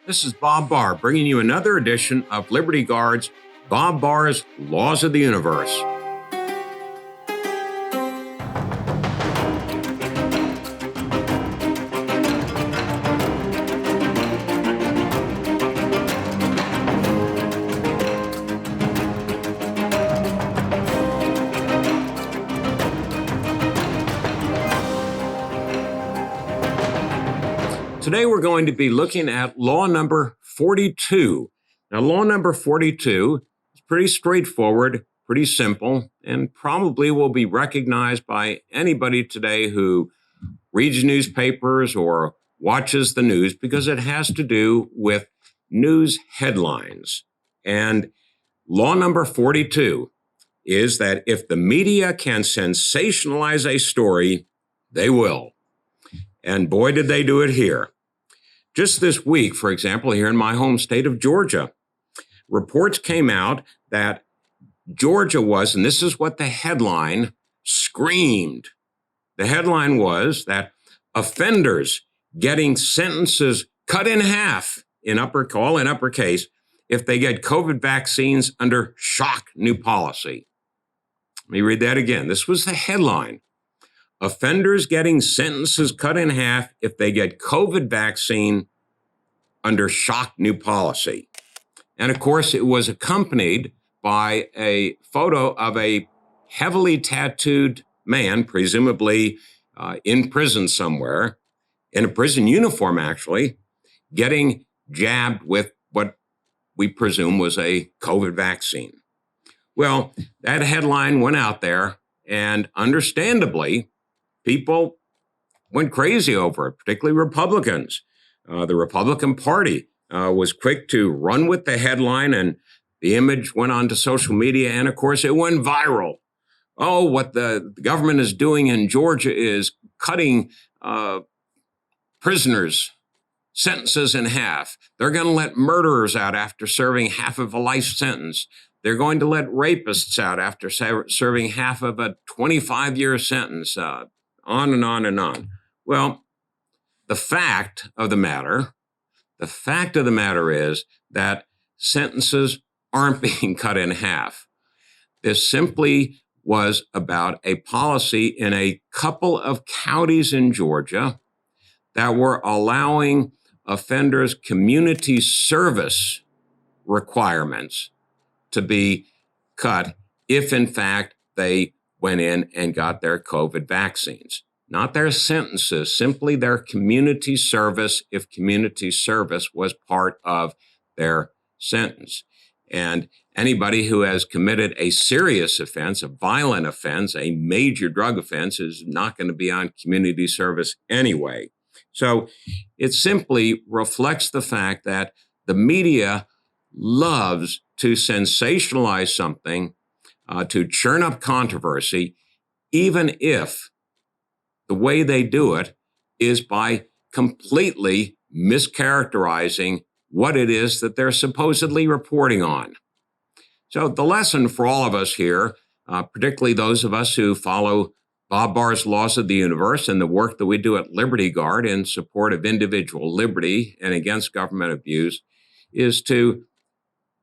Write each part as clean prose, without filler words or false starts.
This is Bob Barr bringing you another edition of Liberty Guard's Bob Barr's Laws of the Universe. Today we're going to be looking at law number 42. Now, law number 42 is pretty straightforward, pretty simple, and probably will be recognized by anybody today who reads newspapers or watches the news because it has to do with news headlines. And law number 42 is that if the media can sensationalize a story, they will. And boy, did they do it here. Just this week, for example, here in my home state of Georgia, reports came out that Georgia was, and this is what the headline screamed. The headline was that offenders getting sentences cut in half in uppercase if they get COVID vaccines under shock new policy. Let me read that again. This was the headline. Offenders getting sentences cut in half if they get COVID vaccine under shock new policy. And of course, it was accompanied by a photo of a heavily tattooed man, presumably in prison somewhere, in a prison uniform actually, getting jabbed with what we presume was a COVID vaccine. Well, that headline went out there, and understandably, people went crazy over it, particularly Republicans. The Republican Party was quick to run with the headline, and the image went onto social media, and of course, it went viral. Oh, what the government is doing in Georgia is cutting prisoners' sentences in half. They're going to let murderers out after serving half of a life sentence. They're going to let rapists out after serving half of a 25-year sentence. On and on and on. Well, the fact of the matter is that sentences aren't being cut in half. This simply was about a policy in a couple of counties in Georgia that were allowing offenders' community service requirements to be cut if, in fact, they went in and got their COVID vaccines. Not their sentences, simply their community service if community service was part of their sentence. And anybody who has committed a serious offense, a violent offense, a major drug offense is not going to be on community service anyway. So it simply reflects the fact that the media loves to sensationalize something, to churn up controversy, even if the way they do it is by completely mischaracterizing what it is that they're supposedly reporting on. So the lesson for all of us here, particularly those of us who follow Bob Barr's Laws of the Universe and the work that we do at Liberty Guard in support of individual liberty and against government abuse, is to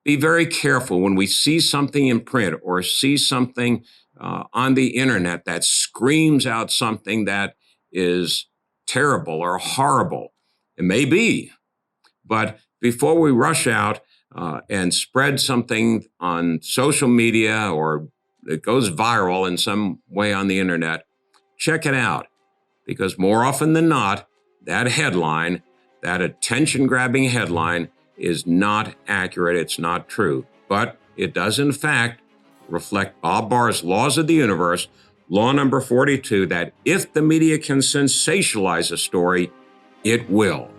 be very careful when we see something in print or see something on the internet that screams out something that is terrible or horrible. It may be, but before we rush out and spread something on social media or it goes viral in some way on the internet, check it out. Because more often than not, that headline, that attention-grabbing headline, is not accurate. It's not true. But it does, in fact, reflect Bob Barr's Laws of the Universe, law number 42, that if the media can sensationalize a story, it will.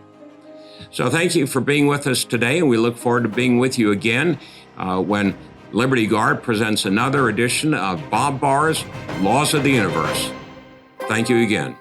So thank you for being with us today, and we look forward to being with you again when Liberty Guard presents another edition of Bob Barr's Laws of the Universe. Thank you again.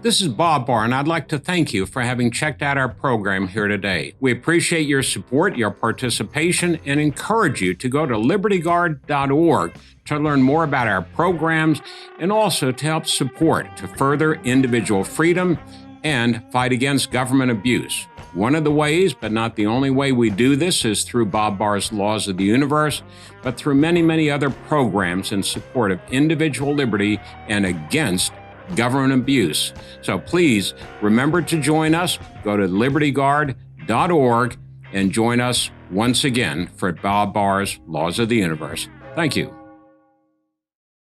This is Bob Barr, and I'd like to thank you for having checked out our program here today. We appreciate your support, your participation, and encourage you to go to libertyguard.org to learn more about our programs and also to help support to further individual freedom and fight against government abuse. One of the ways, but not the only way we do this, is through Bob Barr's Laws of the Universe, but through many, many other programs in support of individual liberty and against government abuse. So please remember to join us. Go to libertyguard.org and join us once again for Bob Barr's Laws of the Universe. Thank you.